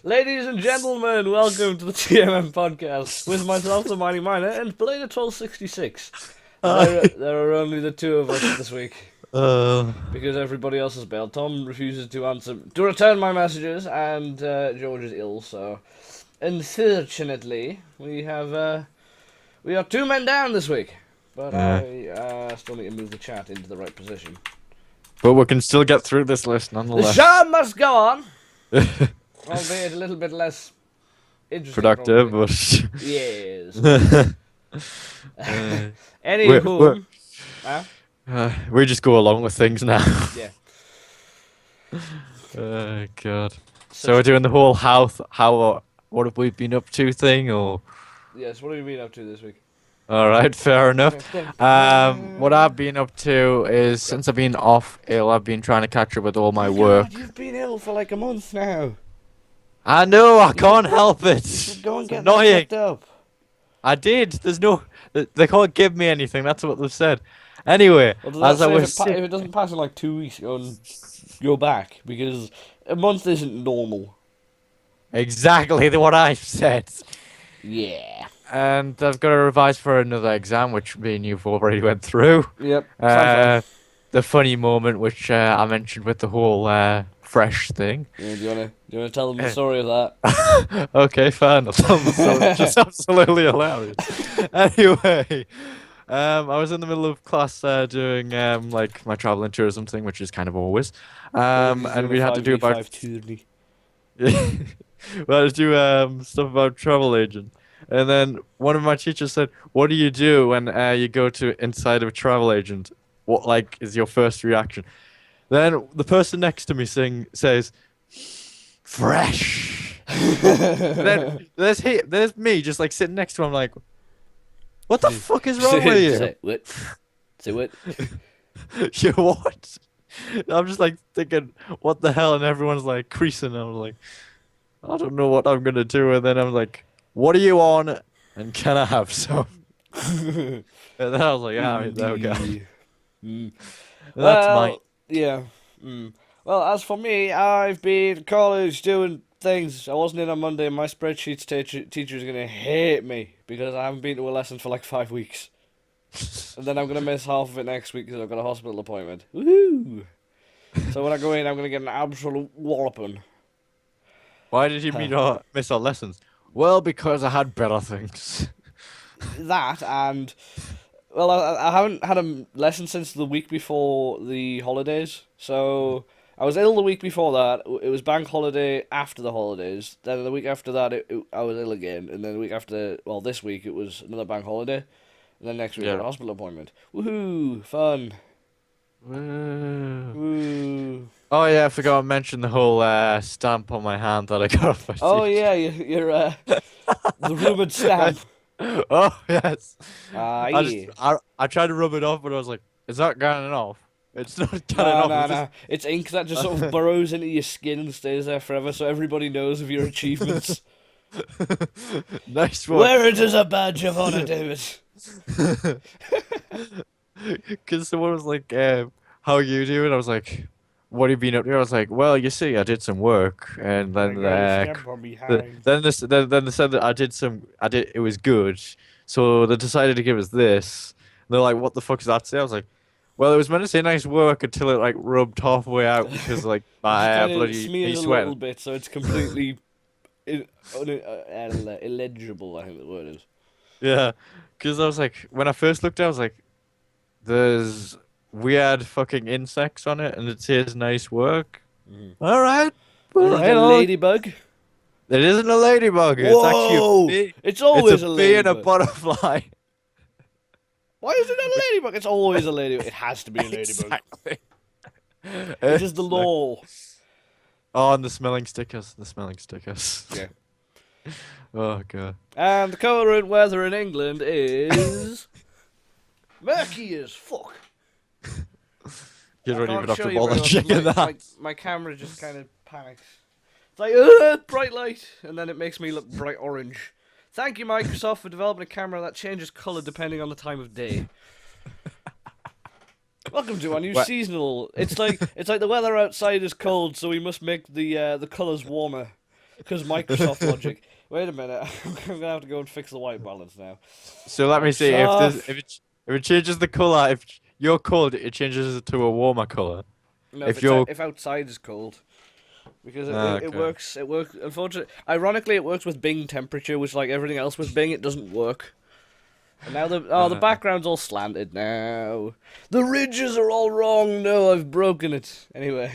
Ladies and gentlemen, welcome to the TMM podcast with myself, the Mighty Miner, and Blade 1266. There are only the two of us this week because everybody else has bailed. Tom refuses to return my messages, and George is ill. So, unfortunately, we are two men down this week. But I still need to move the chat into the right position. But we can still get through this list nonetheless. The show must go on. Albeit a little bit less interesting. Productive, but... Yes. Anywho. We just go along with things now. Yeah. Oh, God. So we're doing the whole what have we been up to thing, or... Yes, what have you been up to this week? Alright, fair enough. What I've been up to is, since I've been off ill, I've been trying to catch up with all my work. God, you've been ill for like a month now. I know, I can't help it. Go and it's get annoying. that up. I did. They can't give me anything. That's what they've said. Anyway, Well, as I was if it doesn't pass in like 2 weeks, you're back, because a month isn't normal. Exactly what I said. Yeah. And I've got to revise for another exam, which me and you've already went through. Yep. The funny moment, which I mentioned with the whole fresh thing. Yeah, do you wanna tell them the story of that? Okay, fine. I'll tell them the story. It's just absolutely hilarious. Anyway, I was in the middle of class doing like my travel and tourism thing, which is kind of always. And we had to do about. We had to do stuff about travel agent. And then one of my teachers said, "What do you do when you go to inside of a travel agent? What like is your first reaction?" Then the person next to me says, "Fresh." Then there's me just like sitting next to him, like, "What the fuck is wrong with you?" Say what? Say what? You what? I'm just like thinking, "What the hell?" And everyone's like creasing. And I'm like, "I don't know what I'm gonna do." And then I'm like, "What are you on? And can I have some?" And then I was like, there we go. That's mine. Yeah. Well, as for me, I've been at college doing things. I wasn't in on Monday, and my spreadsheets teacher's going to hate me because I haven't been to a lesson for like 5 weeks. And then I'm going to miss half of it next week because I've got a hospital appointment. Woohoo! So when I go in, I'm going to get an absolute walloping. Why did you miss our lessons? Well, because I had better things. That and... Well, I haven't had a lesson since the week before the holidays. So I was ill the week before that. It was bank holiday after the holidays. Then the week after that, I was ill again. And then the week after, well, this week it was another bank holiday. And then next week I had a hospital appointment. Woohoo! Fun. Woo. Oh yeah, I forgot to mention the whole stamp on my hand that I got off my Oh teacher. yeah, you're the rumoured stamp. Oh yes. Yeah. I tried to rub it off, but I was like, "It's not getting off. It's not getting off." No. It's ink that just sort of burrows into your skin and stays there forever, so everybody knows of your achievements. Nice one. Wear it as a badge of honor, David. Because someone was like, "How are you doing?" I was like, "What have you been up to?" I was like, "Well, you see, I did some work," and then then they said that it was good, so they decided to give us this. And they're like, "What the fuck does that say?" I was like, "Well, it was meant to say nice work until it like rubbed halfway out because like my bloody smears a sweat." little bit, so it's completely illegible. I think the word is. Yeah, because I was like, when I first looked at it, I was like, "There's weird fucking insects on it, and it says nice work." All right. Is it a ladybug? It isn't a ladybug. Whoa! It's actually a bee. It's always it's a bee and a ladybug. butterfly. Why is it not a ladybug? It's always a ladybug. It has to be a ladybug. Exactly. It is the law. Oh, and the smelling stickers. The smelling stickers. Yeah. Oh god. And the current weather in England is murky as fuck. You don't even have to show you bother very well, checking that. My camera just kind of panics. It's like, bright light, and then it makes me look bright orange. Thank you, Microsoft, for developing a camera that changes colour depending on the time of day. Welcome to our new seasonal. It's like the weather outside is cold, so we must make the colours warmer. Because Microsoft Logic. Wait a minute. I'm gonna have to go and fix the white balance now. So let me see if Microsoft. if it changes the color. If you're cold, it changes it to a warmer color. No, If you're if outside is cold. Because it okay. works. It works. Unfortunately, ironically, it works with Bing temperature, which like everything else with Bing, it doesn't work. And now the background's all slanted now. The ridges are all wrong. No, I've broken it. Anyway,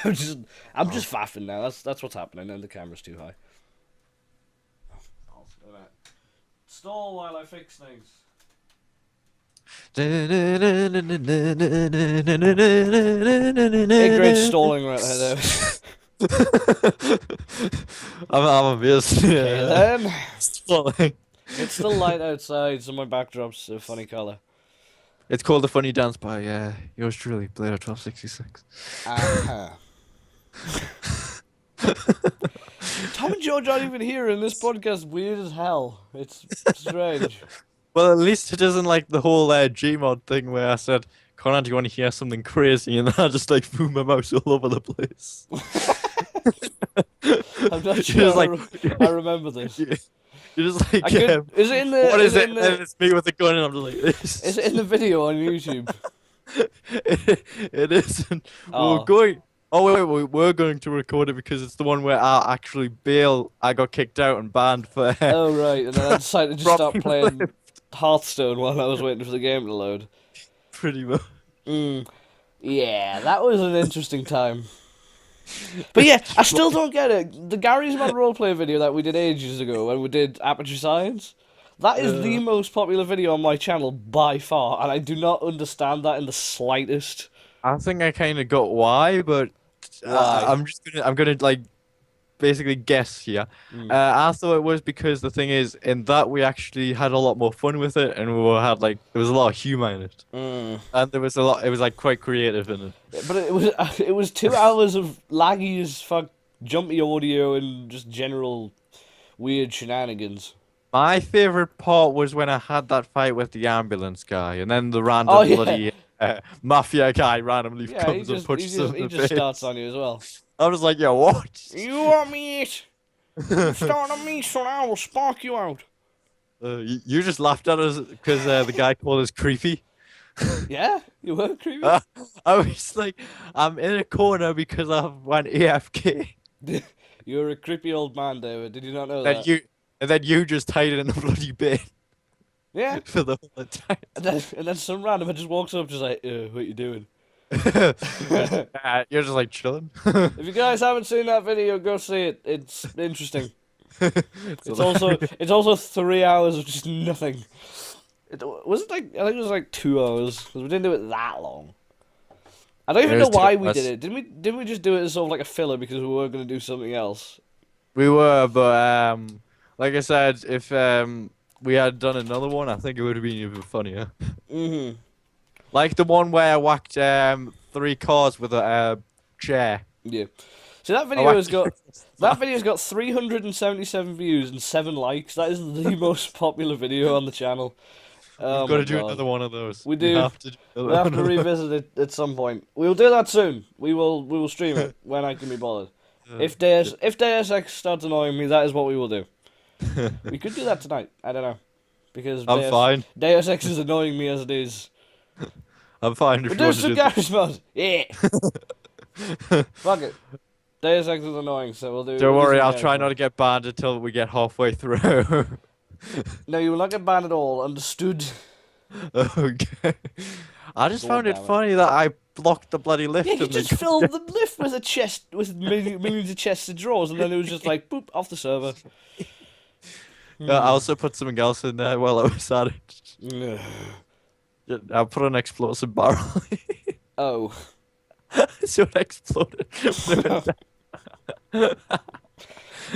I'm just faffing now. That's what's happening. And the camera's too high. Alright. Stall while I fix things. A great stalling right there. I'm amazed. Okay Yeah. then. Stalling. It's still light outside, so my backdrop's a funny colour. It's called The Funny Dance by yours truly, Blader 1266. Tom and George aren't even here, and this podcast weird as hell. It's strange. Well, at least it isn't like the whole Gmod thing where I said, Connor, do you want to hear something crazy? And then I just like moved my mouse all over the place. I'm not sure I remember this. You're just like, is it in the? What is it? In the, And it's me with a gun, and I'm just like this. is it in the video on YouTube? It isn't. Oh. We're going. Oh wait, we were going to record it because it's the one where I actually bail. I got kicked out and banned for. Oh right, and then I decided to just stop playing Hearthstone while I was waiting for the game to load. Pretty much. Yeah, that was an interesting time. But yeah, I still don't get it. The Gary's Man roleplay video that we did ages ago when we did Aperture Science, that is the most popular video on my channel by far, and I do not understand that in the slightest. I think I kind of got why, but Why? I'm gonna like basically guess here. I thought it was because the thing is, in that we actually had a lot more fun with it, and had like there was a lot of humor in it, and there was a lot. It was like quite creative in it. But it was 2 hours of laggy as fuck, jumpy audio and just general weird shenanigans. My favorite part was when I had that fight with the ambulance guy, and then the random bloody mafia guy randomly comes and punches him in the he face. just starts on you as well. I was like, yo, what? You want me it? You start on me, so I will spark you out. You just laughed at us because the guy called us creepy. Yeah, you were creepy. I was like, I'm in a corner because I went AFK. You're a creepy old man, David. Did you not know that? And then you just hid in a bloody bin. Yeah. For the whole time. And then some randomer just walks up, just like, what you doing? You're just like chilling. If you guys haven't seen that video, go see it. It's interesting. It's also 3 hours of just nothing. Was it like I think it was like 2 hours because we didn't do it that long. I don't even know why we did it. Didn't we just do it as sort of like a filler because we were going to do something else? We were, but like I said, if we had done another one, I think it would have been even funnier. Like the one where I whacked 3 cars with a chair. Yeah. So that video's got 377 views and 7 likes. That is the most popular video on the channel. We've got to do another one of those. We do. We'll have to revisit it at some point. We'll do that soon. We will stream it when I can be bothered. If Deus Ex starts annoying me, that is what we will do. We could do that tonight. I don't know. Because I'm fine. Deus Ex is annoying me as it is. I'm fine. We'll do some Garry's Mod. Yeah. Fuck it. Deus Ex is annoying, so we'll do. Don't worry, I'll try not to get banned until we get halfway through. No, you will not get banned at all. Understood. Okay. I just found it funny that I blocked the bloody lift. Yeah, you just filled the lift with a chest with millions of chests of drawers, and then it was just like boop off the server. I also put something else in there while I was at it. I put an explosive barrel. Oh. So it exploded.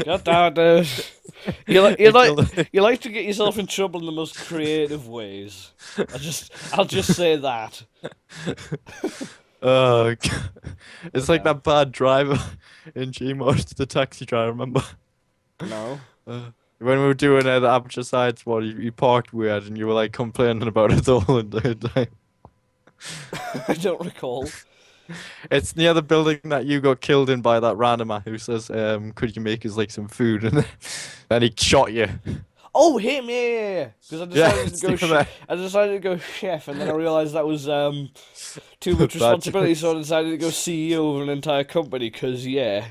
God damn it, dude. You like to get yourself in trouble in the most creative ways. I'll just say that. Oh, God. It's like that bad driver in Gmod, the taxi driver, remember? No. When we were doing the Aperture Science one, you parked weird and you were like complaining about it the whole entire time. I don't recall. It's near the building that you got killed in by that randomer who says, could you make us like some food? And then he shot you. Oh, him, yeah. Because Yeah, it's near there. I decided to go chef, and then I realized that was too much Bad responsibility, so I choice. decided to go CEO of an entire company. Because yeah,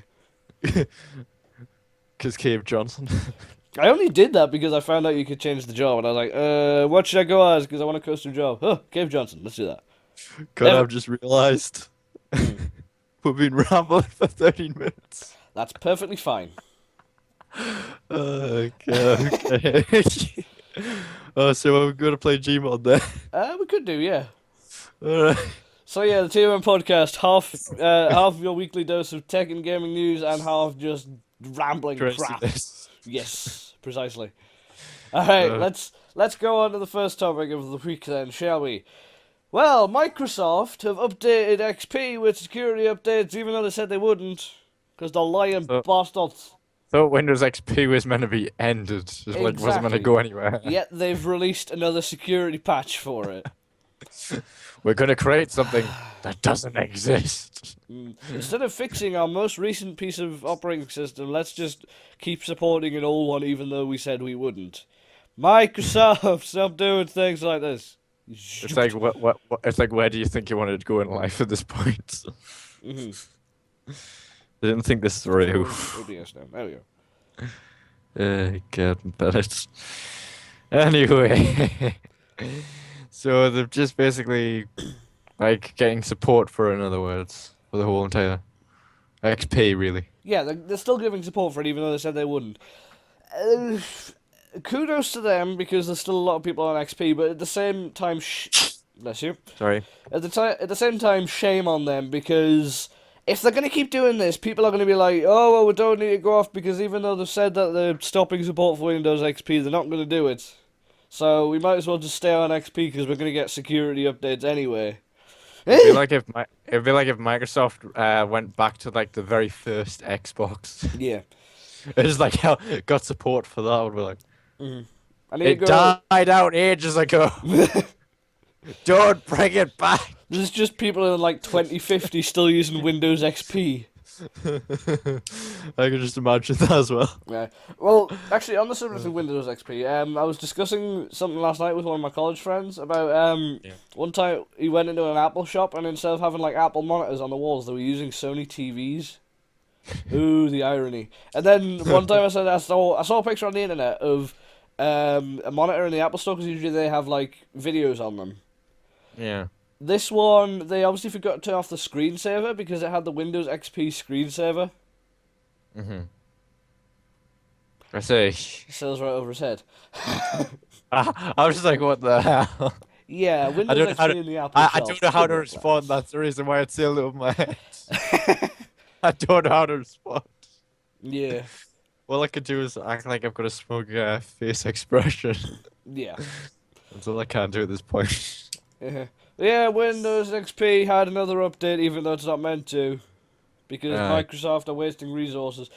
Because Cave Johnson. I only did that because I found out you could change the job, and I was like, what should I go as? Because I want a custom job. Oh, Cave Johnson. Let's do that. God, Never. I've just realized Mm, we've been rambling for 13 minutes. that's perfectly fine. Okay, okay. Oh, so we're going to play Gmod then. We could do, yeah. Alright. So yeah, the TMM podcast, half of your weekly dose of tech and gaming news, and half just rambling crap. Craziness. Yes, precisely. All right, Uh, let's go on to the first topic of the week then, shall we? Well, Microsoft have updated XP with security updates, even though they said they wouldn't, because they're lying so, bastards. so Windows XP was meant to be ended. It like wasn't meant to Exactly. go anywhere. Yet they've released another security patch for it. We're going to create something that doesn't exist. Instead of fixing our most recent piece of operating system, let's just keep supporting an old one, even though we said we wouldn't. Microsoft, stop doing things like this. It's like it's like where do you think you wanted to go in life at this point? Mm-hmm. I didn't think this through. OBS now. There we go. God, Bennett. Anyway, so they're just basically like getting support for, in other words, for the whole entire XP, really. Yeah, they're still giving support for it, even though they said they wouldn't. Uh, Kudos to them because there's still a lot of people on XP, but at the same time, bless you. Sorry. At the same time, shame on them because if they're gonna keep doing this, people are gonna be like, "Oh, well, we don't need to go off," because even though they've said that they're stopping support for Windows XP, they're not gonna do it. So we might as well just stay on XP because we're gonna get security updates anyway. It'd be like if Microsoft went back to like the very first Xbox. Yeah. It's like how it got support for that. Would be like I need to it go. died out ages ago. Don't bring it back. There's just people in like 2050 still using Windows XP. I can just imagine that as well. Yeah. Well, actually, on the subject of Windows XP, I was discussing something last night with one of my college friends about Yeah. one time he went into an Apple shop and instead of having like Apple monitors on the walls, they were using Sony TVs. Ooh, the irony! And then one time I saw a picture on the internet of a monitor in the Apple store because usually they have like videos on them. Yeah. This one, they obviously forgot to turn off the screensaver because it had the Windows XP screensaver. I see. Sails right over his head. I was just like, what the hell? Yeah, I Windows don't know how XP to. in the Apple I shop. don't know how Good to luck, respond. lads. That's the reason why it's still over my head. I don't know how to respond. Yeah, All I could do is act like I've got a smug face expression. yeah. That's all I can do at this point. Yeah, Windows XP had another update, even though it's not meant to, because Microsoft are wasting resources.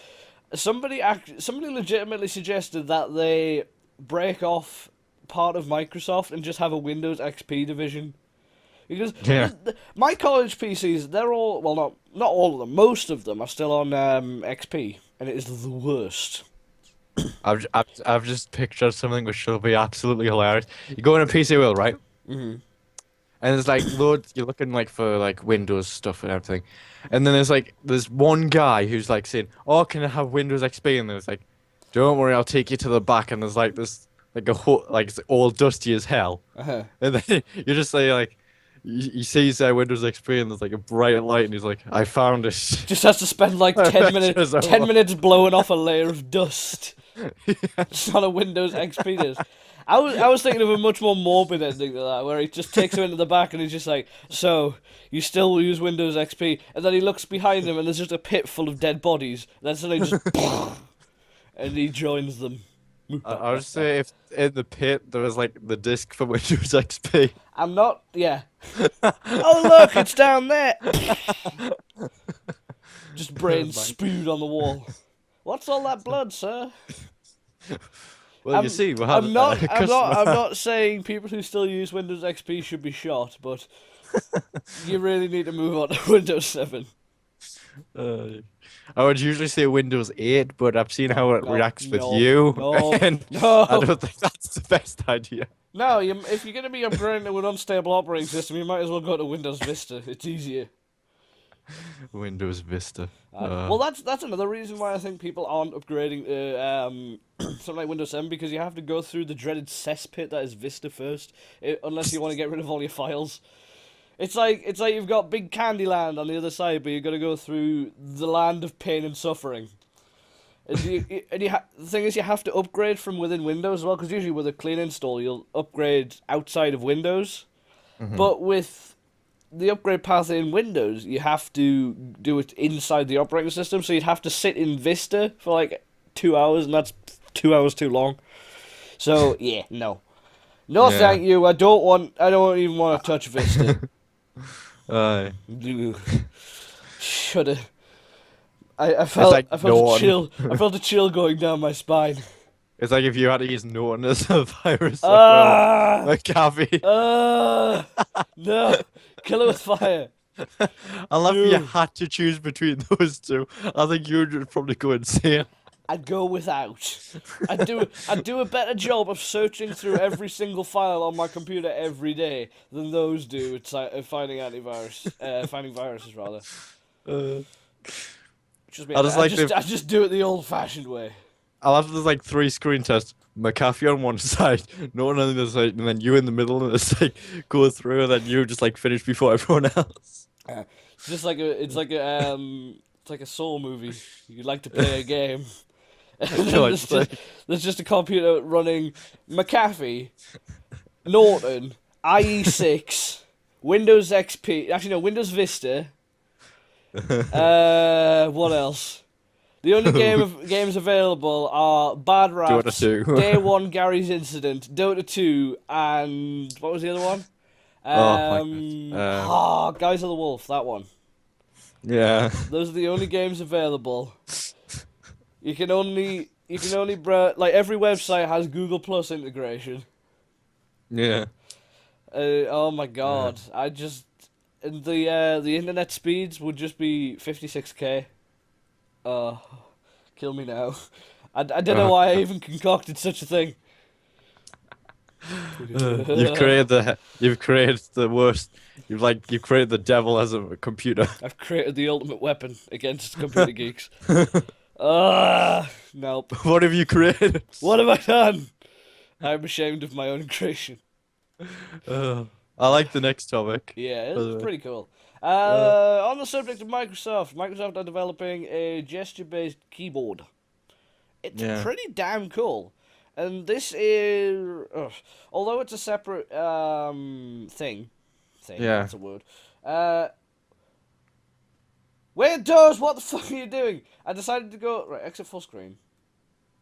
Somebody legitimately suggested that they break off part of Microsoft and just have a Windows XP division. Because Yeah. my college PCs, they're all, well, not all of them, most of them are still on XP, and it is the worst. I've just pictured something which will be absolutely hilarious. You go in a PC World, right? Mm-hmm. And there's like loads. You're looking like for like Windows stuff and everything, and then there's one guy who's like saying, "Oh, can I have Windows XP?" And there's like, "Don't worry, I'll take you to the back." And there's like this like a whole like it's all dusty as hell. Uh-huh. And then you just say like, he sees Windows XP and there's like a bright light, and he's like, "I found it." Just has to spend like 10 minutes, Just 10 over. minutes blowing off a layer of dust. It's not a Windows XP disc. I was thinking of a much more morbid ending to that, where he just takes him into the back and he's just like, "So, you still use Windows XP?" And then he looks behind him and there's just a pit full of dead bodies. And then suddenly just and he joins them. I would say if in the pit there was like the disc for Windows XP. I'm not, yeah. Oh look, it's down there. Just brains spewed on the wall. What's all that blood, sir? Well, you see, we I'm have not customer. I'm not saying people who still use Windows XP should be shot, but You really need to move on to Windows 7. Uh, I would usually say Windows 8, but I've seen No, how it no, reacts with no, you, no, and I no. don't think that's the best idea. No, if you're going to be upgrading to an unstable operating system, you might as well go to Windows Vista. It's easier. Windows Vista. Well, that's another reason why I think people aren't upgrading to something like Windows 7, because you have to go through the dreaded cesspit that is Vista first, unless you want to get rid of all your files. It's like you've got big Candyland on the other side, but you've got to go through the land of pain and suffering. And the thing is, you have to upgrade from within Windows as well, because usually with a clean install, you'll upgrade outside of Windows. But with the upgrade path in Windows, you have to do it inside the operating system, so you'd have to sit in Vista for like 2 hours, and that's 2 hours too long. So, yeah, no. No, Yeah. thank you. I don't even want to touch Vista. Uh, Shudder. I felt like I felt Norton. a chill. I felt a chill going down my spine. it's like if you had to use Norton as a virus Ah! a cavity. No, kill it with fire. I love if you Dude. had to choose between those two. I think you would probably go insane. I'd go without. I'd do a better job of searching through every single file on my computer every day than those do at finding finding viruses rather. Uh, Just me. I just like the- I just do it the old-fashioned way. I love there's like 3 screen tests. McAfee on one side, Norton on the other side, and then you in the middle, and it's like go through, and then you just like finish before everyone else. It's just like it's like a Saw movie. You'd like to play a game. And then No, there's just a computer running McAfee, Norton, IE6, Windows XP. Actually, no, Windows Vista. What else? The only games available are Bad Raps, Dota 2. Day 1 Gary's Incident, Dota 2, and what was the other one? Oh my God. Guys of the Wolf, that one. Yeah. Those are the only games available. You can only like every website has Google Plus integration. Yeah. Oh my God, and the internet speeds would just be 56k. Kill me now. I don't know why I even concocted such a thing. You've created the worst. You've created the devil as a computer. I've created the ultimate weapon against computer geeks. Nope. What have you created? What have I done? I'm ashamed of my own creation. I like the next topic. Yeah, By the it's way. pretty cool. On the subject of Microsoft are developing a gesture-based keyboard. It's Yeah. pretty damn cool. And this is, although it's a separate thing, Yeah. that's a word. Windows, what the fuck are you doing? I decided to go right. Exit full screen.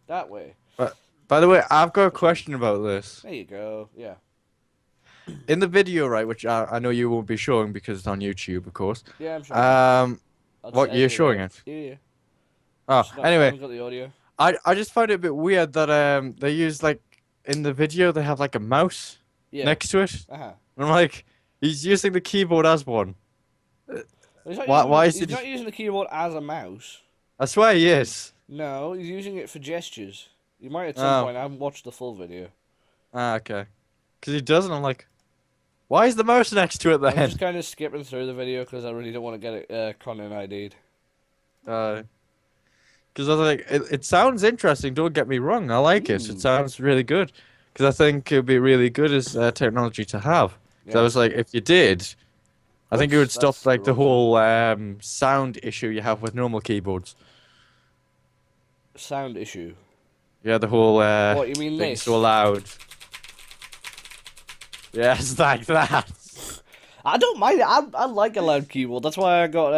That way. By the way, I've got a question about this. There you go. Yeah. In the video, right, which I know you won't be showing because it's on YouTube, of course. Yeah, I'm sure. Um, I'll just what edit you're showing out. it? Yeah. Oh, I anyway, haven't got the audio. I just find it a bit weird that they use like in the video they have like a mouse Yeah. next to it. Uh-huh. And I'm like, he's using the keyboard as one. He's not Why using, is he's it? not using the keyboard as a mouse. I swear he is. No, he's using it for gestures. You might at some Oh. point. I haven't watched the full video. Ah, okay. Because he doesn't. I'm like, why is the mouse next to it I'm then? just kind of skipping through the video because I really don't want to get it content ID'd. Because I was like, it sounds interesting. Don't get me wrong. I like it. It sounds really good. Because I think it would be really good as technology to have. So I Yeah. was like, if you did, I think it would Oops, stop that's like the wrong. whole sound issue you have with normal keyboards. Sound issue. Yeah, the whole What, you mean being this? so loud. Yes, like that. I don't mind it. I like a loud keyboard. That's why I got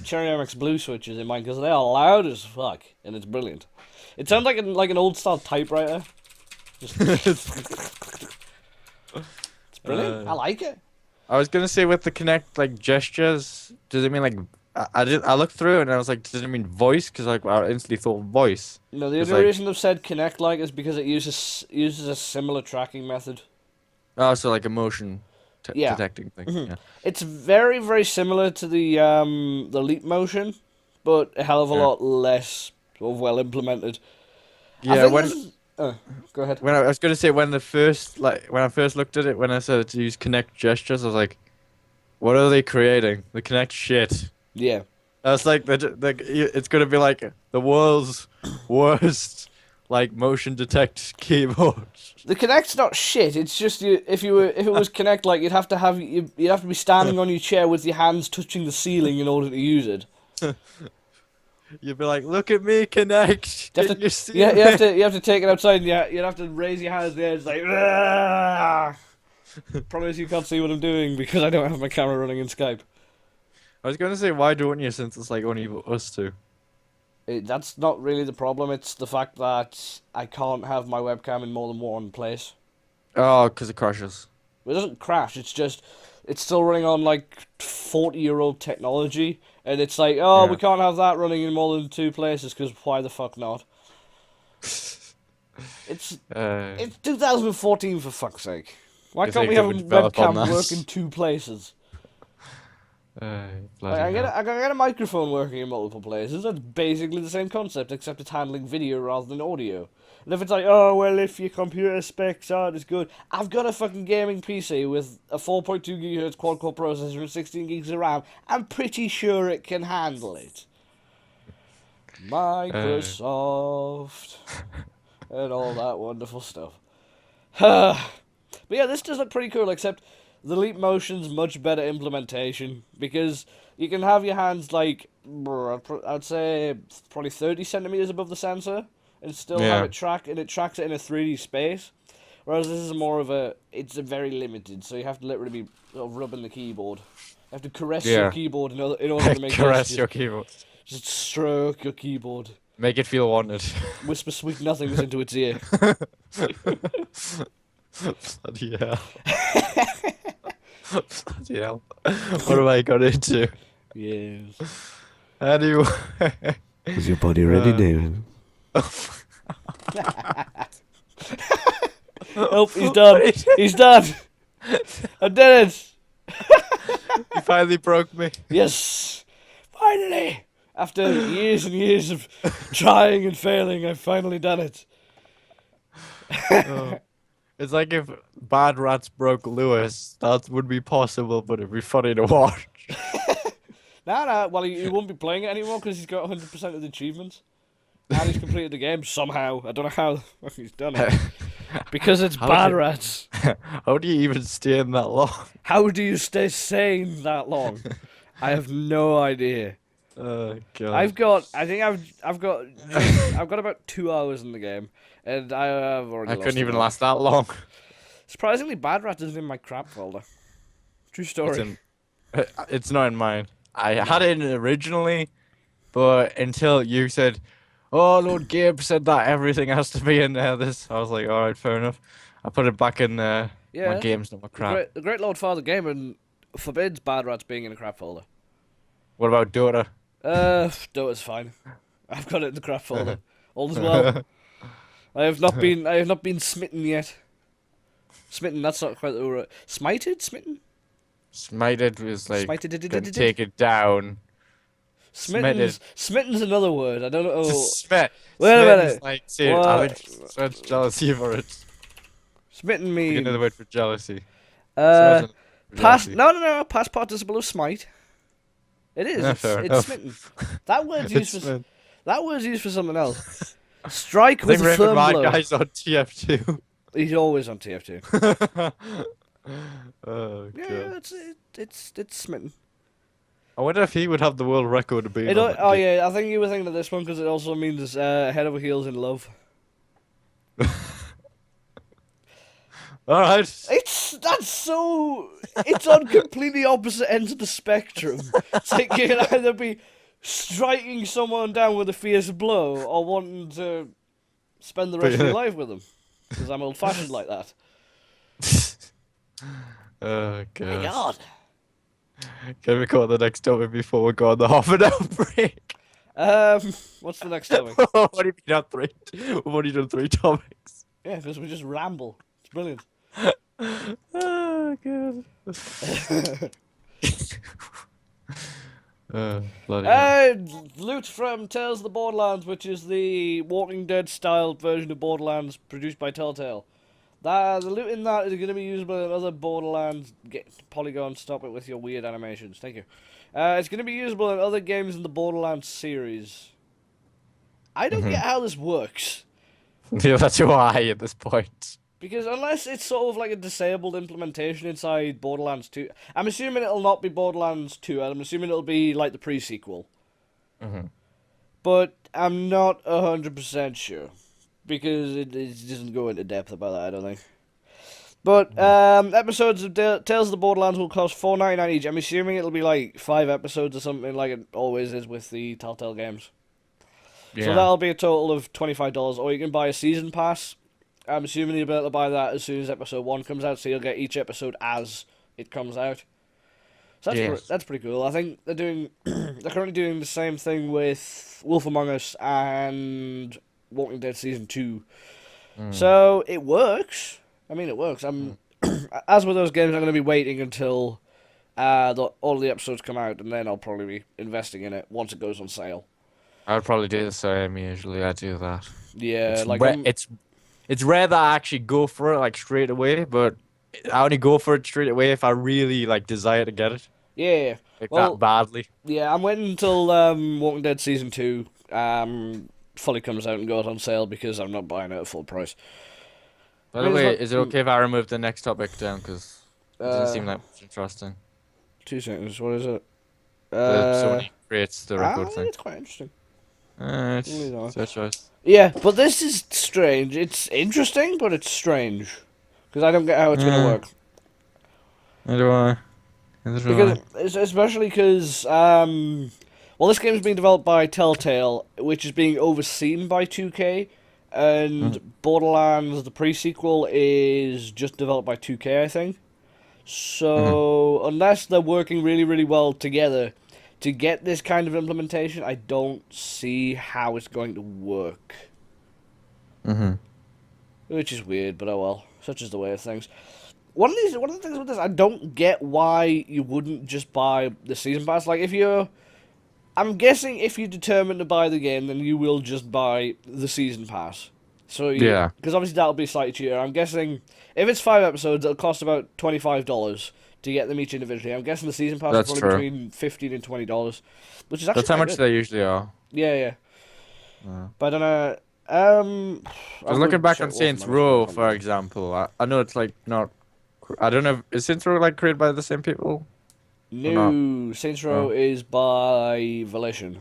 Cherry MX Blue switches in mine because they are loud as fuck and it's brilliant. It sounds like an old style typewriter. Just it's brilliant. I like it. I was gonna say with the Connect like gestures, does it mean like I looked through and I was like, does it mean voice? Because like I instantly thought voice. No, the It's only like- reason they've said Connect like is because it uses a similar tracking method. Oh, so like emotion. Yeah. detecting thing. Mhm. Yeah. It's very, very similar to the leap motion, but a hell of a Yeah. lot less sort of well implemented. I Yeah. think this is. Go ahead. When I was gonna say when I first looked at it, when I said to use Connect gestures, I was like, what are they creating? The Connect shit. Yeah. That's like it's gonna be like the world's worst like motion detect keyboard. The Kinect's not shit. It's just if it was Kinect, like you'd have to be standing on your chair with your hands touching the ceiling in order to use it. You'd be like, look at me, Connect. You Can have to you see yeah me? you have to take it outside and you'd have to raise your hands there. It's like promise you can't see what I'm doing because I don't have my camera running in Skype. I was gonna say, why don't you? Since it's like only us two. That's not really the problem. It's the fact that I can't have my webcam in more than one place. Oh, because it crashes. It doesn't crash. It's still running on like 40-year-old technology, and it's like, oh, we Yeah. can't have that running in more than two places because why the fuck not? It's Uh, it's 2014 for fuck's sake. Why Guess can't I we have a could develop on webcam that. work in two places? bloody hell. I can get a microphone working in multiple places. That's basically the same concept, except it's handling video rather than audio. And if it's like, oh, well, if your computer specs aren't as good, I've got a fucking gaming PC with a 4.2 GHz quad-core processor and 16 gigs of RAM. I'm pretty sure it can handle it. Microsoft and all that wonderful stuff. But yeah, this does look pretty cool, except the leap motion's much better implementation because you can have your hands like, I'd say probably 30 centimeters above the sensor and still have Yeah. it track, and it tracks it in a 3D space. Whereas this is more of it's a very limited, so you have to literally be sort of rubbing the keyboard. You have to caress your Yeah. keyboard in order to make Caress gestures. your keyboard. Just stroke your keyboard. Make it feel wanted. Whisper sweet nothings into its ear. Bloody hell. Bloody hell. What have I got into? Yes. Anyway. Is your body ready, Uh, David? Oh, he's done. He's done. I did it. You finally broke me. Yes. Finally. After years and years of trying and failing, I've finally done it. Oh. It's like if Bad Rats broke Lewis. That would be possible, but it'd be funny to watch. No. Well, he won't be playing it anymore because he's got 100% of the achievements. And he's completed the game somehow. I don't know how he's done it. Because it's How Bad do- Rats. How do you even stay in that long? How do you stay sane that long? I have no idea. Oh god. I've got about 2 hours in the game, and I have already. I lost couldn't it even all. last that long. Surprisingly, Bad Rat isn't in my crap folder. True story. It's not in mine. I had it in it originally, but until you said, "Oh, Lord Gabe said that everything has to be in there," I was like, "All right, fair enough." I put it back in my Yeah. games, not my crap. The Great Lord Father Gamer forbids Bad Rats being in a crap folder. What about Dota? Dota's fine. I've got it in the crap folder. All is well. I have not been smitten yet. Smitten, that's not quite the right. Smited? Smitten? Smited was like Smited. gonna take it down. Smitten's another word. I don't know. Smit. Wait a Smit is minute. like, see, I What? think French jealousy for it. Smitten Like means another word for jealousy. past. Jealousy. No. Past participle of smite. It is. Yeah, fair It's enough. smitten. That word's It's used for Smit. that word's used for something else. Strike I with think a Raymond firm My blow. guy's on TF2. He's always on TF2. Oh Yeah, god. it's smitten. I wonder if he would have the world record of being It, on that oh game. yeah, I think you were thinking of this one because it also means head over heels in love. Alright. It's on completely opposite ends of the spectrum. It's like you can either be striking someone down with a fierce blow or wanting to spend the rest of your life with them. Because I'm old fashioned like that. Oh My god. God. Can we go on the next topic before we go on the half an hour break? What's the next topic? What do you mean not three? We've only done 3 topics. Yeah, because we just ramble. It's brilliant. Oh, God. Bloody hell. Uh, Loot from Tales of the Borderlands, which is the Walking Dead style version of Borderlands produced by Telltale. The loot in that is going to be usable in other Borderlands. Polygon, stop it with your weird animations. Thank you. It's going to be usable in other games in the Borderlands series. I don't get how this works. Yeah, that's why at this point. Because unless it's sort of like a disabled implementation inside Borderlands 2, I'm assuming it'll not be Borderlands 2. I'm assuming it'll be like the pre-sequel. Mm-hmm. But I'm not 100% sure. Because it doesn't go into depth about that, I don't think. But episodes of Tales of the Borderlands will cost $4.99 each. I'm assuming it'll be like 5 episodes or something like it always is with the Telltale games. Yeah. So that'll be a total of $25. Or you can buy a season pass. I'm assuming you'll be able to buy that as soon as episode 1 comes out, so you'll get each episode as it comes out. So that's pretty cool. I think they're currently doing the same thing with Wolf Among Us and Walking Dead Season 2. So it works. I mean, it works. As with those games, I'm going to be waiting until all the episodes come out, and then I'll probably be investing in it once it goes on sale. I would probably do the same. Usually, I do that. Yeah, it's rare that I actually go for it like straight away, but I only go for it straight away if I really like desire to get it. Yeah. Like Well, that badly. yeah, I'm waiting until Walking Dead Season 2 fully comes out and goes on sale because I'm not buying it at full price. By the way, is it okay if I remove the next topic down? Because it doesn't seem that much interesting. 2 seconds, what is it? Somebody creates the record thing. It's quite interesting. It's their choice. Yeah, but this is strange. It's interesting, but it's strange. Because I don't get how it's going to work. Neither do I. Especially because, well, this game's being developed by Telltale, which is being overseen by 2K, and Borderlands, the pre-sequel, is just developed by 2K, I think. So, unless they're working really, really well together to get this kind of implementation, I don't see how it's going to work. Which is weird, but oh well. Such is the way of things. One of the things with this, I don't get why you wouldn't just buy the season pass. Like, I'm guessing if you determine to buy the game, then you will just buy the season pass. So yeah, because obviously that'll be slightly cheaper. I'm guessing if it's 5 episodes, it'll cost about $25 to get them each individually. I'm guessing the season pass is probably between $15 and $20, which is actually that's how much good. they usually are. Yeah. But I don't know. I was looking back on Saints Row, for example. I know it's like not. I don't know. Is Saints Row like created by the same people? No, Saints Row is by Volition.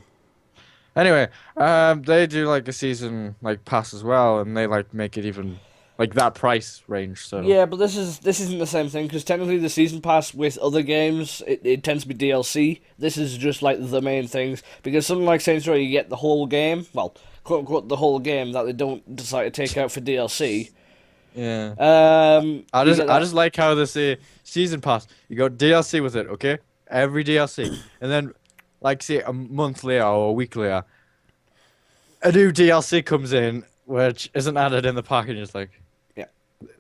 Anyway, they do like a season like pass as well, and they like make it even like that price range. So yeah, but this isn't the same thing because technically the season pass with other games it tends to be DLC. This is just like the main things because something like Saints Row you get the whole game, well, quote unquote the whole game that they don't decide to take out for DLC. yeah. I just like how they say season pass. You got DLC with it, okay? Every DLC, and then like say a month later or a week later, a new DLC comes in which isn't added in the package. It's like, yeah,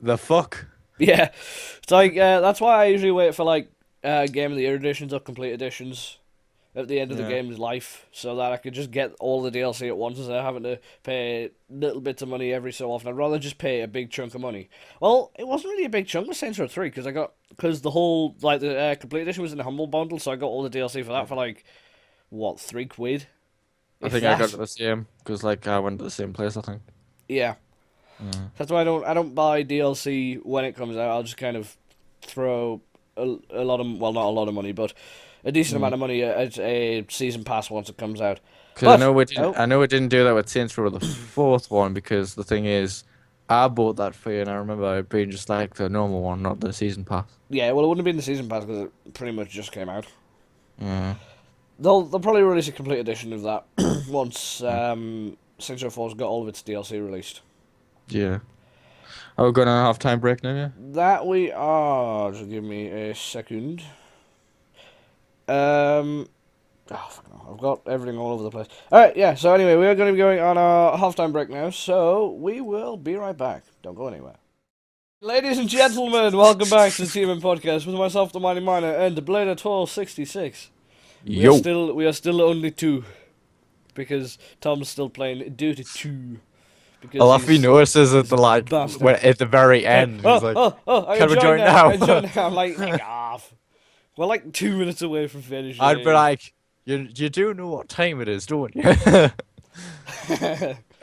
the fuck. Yeah, it's like that's why I usually wait for like Game of the Year editions or complete editions at the end of the game's life, so that I could just get all the DLC at once instead of having to pay little bits of money every so often. I'd rather just pay a big chunk of money. Well, it wasn't really a big chunk with Saints Row 3 because the whole like the complete edition was in the Humble Bundle, so I got all the DLC for that for like what, £3? I think I got it the same because like I went to the same place. I think. Yeah. That's why I don't buy DLC when it comes out. I'll just kind of throw a lot of, well, not a lot of money, but a decent amount of money as a season pass once it comes out. Because I know we didn't do that with Saints Row the fourth one because the thing is, I bought that for you and I remember it being just like the normal one, not the season pass. Yeah, well, it wouldn't have been the season pass because it pretty much just came out. Yeah. They'll probably release a complete edition of that once Saints Row 4's got all of its DLC released. Yeah. Are we going on a half-time break now, yeah? That we are. Just give me a second. Oh, fuck no. I've got everything all over the place. Alright, yeah, so anyway, we're going to be going on our half-time break now, so we will be right back. Don't go anywhere. Ladies and gentlemen, welcome back to the TMM podcast with myself, the Mighty Miner, and the Blade of 1266. Yo. We are still only two because Tom's still playing Dota 2 I because love he notices at he's a the bastard. at the very Like, end. He's like, I "Can can we join join now. now?" I join now. I'm like, heck off. We're like 2 minutes away from finishing. I'd be like, "You do know what time it is, don't you?"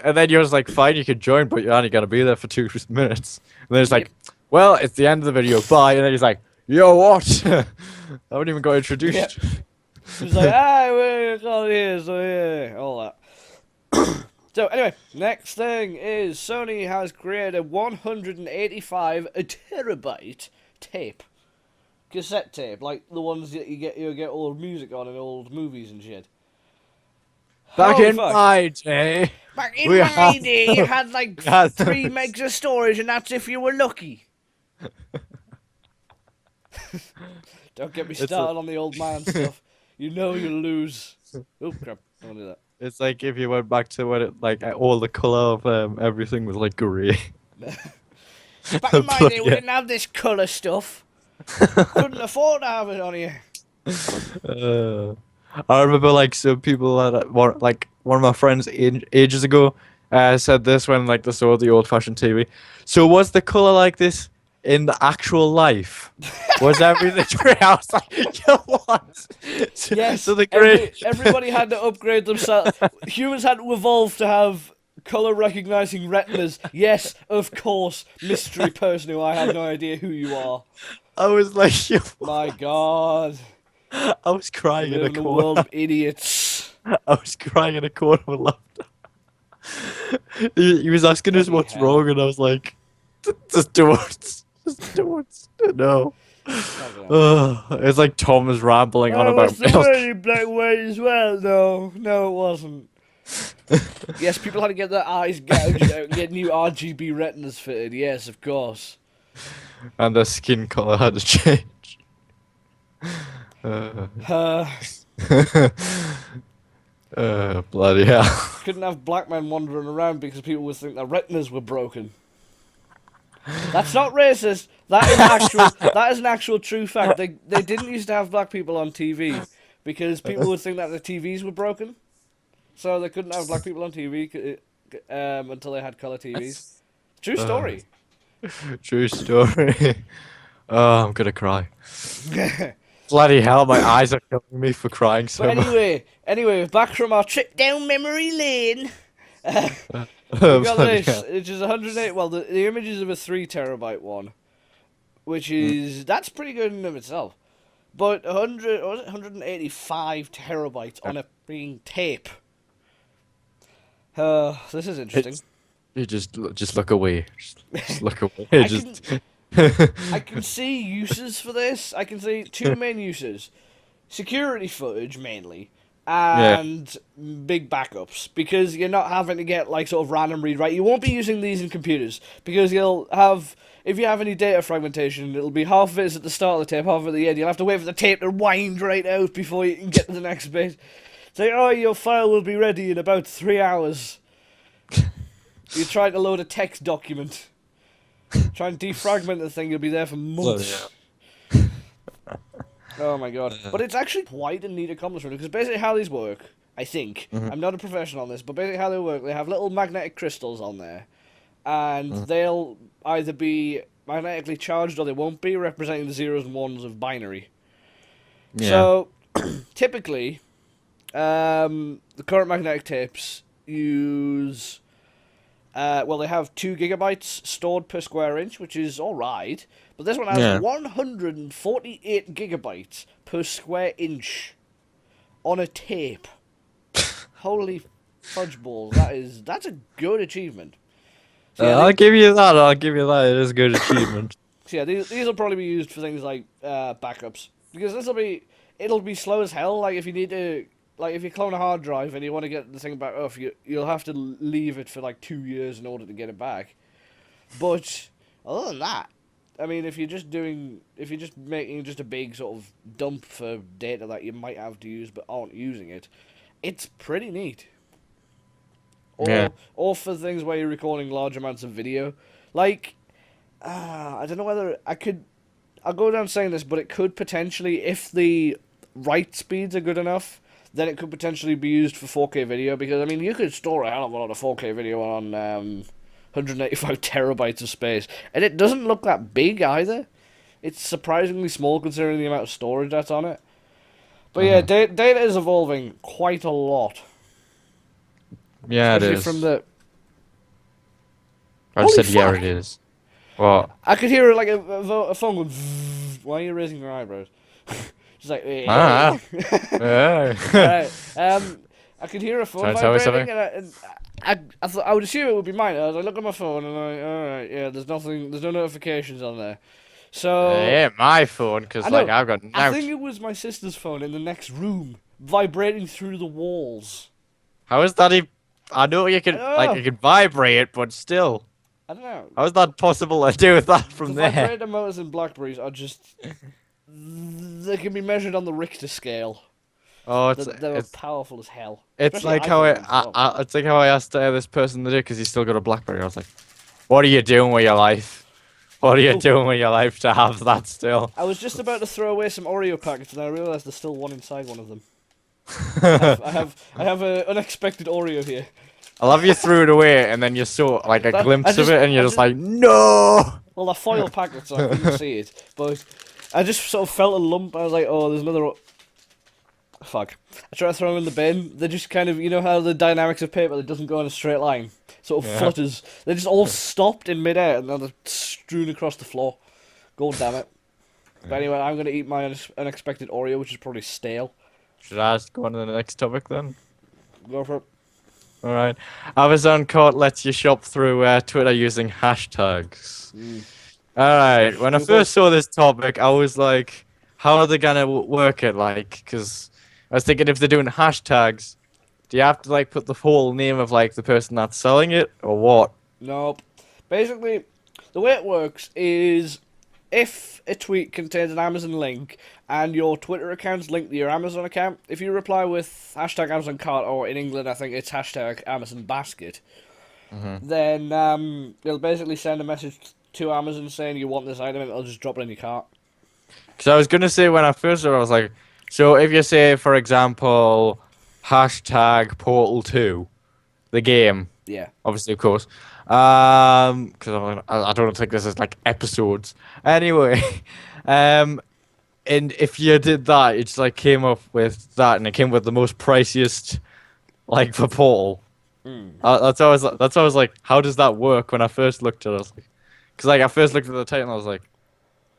And then you're just like, "Fine, you can join, but you're only gonna be there for 2 minutes." And then it's like, "Well, it's the end of the video. Bye." And then he's like, "Yo, what?" I haven't even got introduced. Yep. He's like, we're all here, so yeah, all that. So anyway, next thing is Sony has created 185 terabyte tape, cassette tape, like the ones that you get old music on in old movies and shit. Back Holy in fuck. my day, Back in we my had- day, you had like we had 3 those. megs of storage, and that's if you were lucky. Don't get me It's started on the old man stuff. You know you'll lose. Oh crap! Don't do that. It's like if you went back to when it like all the color of everything was like grey. Back in my day, we Yeah. didn't have this colour stuff. Couldn't afford to have it on here. I remember like some people that like one of my friends ages ago said this when like they saw the old-fashioned TV. So was the color like this in the actual life? Was everything grey? I was like, yeah, what? Yes, So the grey. everybody had to upgrade themselves. Humans had to evolve to have colour recognising retinas. Yes, of course, mystery person who I have no idea who you are. I was like, yeah, My God. I was crying We in live a in a world corner. of idiots. I was crying in a corner with laughter. He was asking us Bloody what's hell. wrong, and I was like, just don't. Just don't. No. It's like Tom was rambling on about was the milk. word in black and white as well? No, it wasn't. Yes, people had to get their eyes gouged out and get new RGB retinas fitted. Yes, of course. And the skin color had to change. Uh, bloody hell. Couldn't have black men wandering around because people would think their retinas were broken. That's not racist. That is actual. That is an actual true fact. They didn't used to have black people on TV because people would think that the TVs were broken, so they couldn't have black people on TV until they had color TVs. True story. True story. Oh, I'm gonna cry. Bloody hell, my eyes are killing me for crying so But much. anyway, back from our trip down memory lane. We got Bloody this, hell. which is 108. Well, the image is of a 3 terabyte one, which is that's pretty good in of itself. But 100, or was it 185 terabytes on a freaking tape. This is interesting. You just look away. Just look away. I Just. I can see uses for this. I can see 2 main uses: security footage mainly, and big backups, because you're not having to get like sort of random read write. You won't be using these in computers because you'll have, if you have any data fragmentation, it'll be half of it is at the start of the tape, half of it at the end. You'll have to wait for the tape to wind right out before you can get to the next bit. Say, oh, your file will be ready in about 3 hours. You try to load a text document. Try and defragment the thing, you'll be there for months. Oh my god. But it's actually quite a neat accomplishment, because basically how these work, I think, I'm not a professional on this, but basically how they work, they have little magnetic crystals on there, and they'll either be magnetically charged or they won't be, representing the zeros and ones of binary. Yeah. So, typically, the current magnetic tapes use... well, they have 2 gigabytes stored per square inch, which is alright. But this one has 148 gigabytes per square inch on a tape. Holy fudge balls! That's a good achievement. So, yeah, I'll give you that. I'll give you that. It is a good achievement. so yeah, these will probably be used for things like backups, because it'll be slow as hell. Like if you need to. Like, if you clone a hard drive and you want to get the thing back off, you'll have to leave it for, like, 2 years in order to get it back. But, other than that, I mean, if you're just making just a big sort of dump for data that you might have to use but aren't using it, it's pretty neat. Or for things where you're recording large amounts of video. Like, I don't know whether I could. I'll go down saying this, but it could potentially, if the write speeds are good enough, then it could potentially be used for 4K video. Because I mean, you could store a hell of a lot of 4K video on 185 terabytes of space, and it doesn't look that big either. It's surprisingly small considering the amount of storage that's on it. But yeah, Mhm. data is evolving quite a lot, Yeah, it especially is. from the. I just Holy said, yeah, fuck! it is. What? I could hear it like a phone going. Why are you raising your eyebrows? Just like. Ah. Yeah. Alright. I could hear a phone Trying to tell me vibrating, something? and I thought I would assume it would be mine. I was like, look at my phone, and I'm like, all right, yeah, there's nothing, there's no notifications on there. So Yeah, my phone, I because, like, know. I've got I now. think it was my sister's phone in the next room, vibrating through the walls. How is that even? I know you I can, don't like, know. you can vibrate it, but still. I don't know. How is that possible to do with that The from there? vibrator motors in Blackberries are just. They can be measured on the Richter scale. Oh, They're powerful as hell. it's Especially like how iPhone ones as well. it's like how I asked this person to do because he's still got a BlackBerry. I was like, "What are you doing with your life? What are you Oh, doing with your life to have that still?" I was just about to throw away some Oreo packets, and I realised there's still one inside one of them. I have an unexpected Oreo here. I love you threw it away and then you saw like a glimpse of it and you're I just just, like, "No!" well, they're foil packets, so I couldn't see it, but I just sort of felt a lump. I was like, oh, there's another. Fuck. I try to throw them in the bin. They just kind of, you know how the dynamics of paper, it doesn't go in a straight line. Sort of Yeah. flutters. They just all stopped in midair and then they're strewn across the floor. God damn it. But anyway, I'm going to eat my unexpected Oreo, which is probably stale. Should I go on to the next topic then? Go for it. All right. Amazon Cart lets you shop through Twitter using hashtags. Mm. All right. When I Stupid. first saw this topic, I was like, "How are they gonna work it?" Like, because I was thinking if they're doing hashtags, do you have to like put the whole name of like the person that's selling it or what? Nope. Basically, the way it works is if a tweet contains an Amazon link and your Twitter account's linked to your Amazon account, if you reply with hashtag Amazon cart, or in England I think it's hashtag Amazon basket, then it'll basically send a message to Amazon saying you want this item and it'll just drop it in your cart. Because I was gonna say when I first saw it, I was like, so if you say, for example, hashtag Portal 2, the game, Yeah. obviously, of course, because I don't think this is like episodes. Anyway, um, and if you did that, it just like came up with that, and it came with the most priciest, like for Portal. Mm. That's why I was like, how does that work? When I first looked at it, I was like, because like I first looked at the title, and I was like,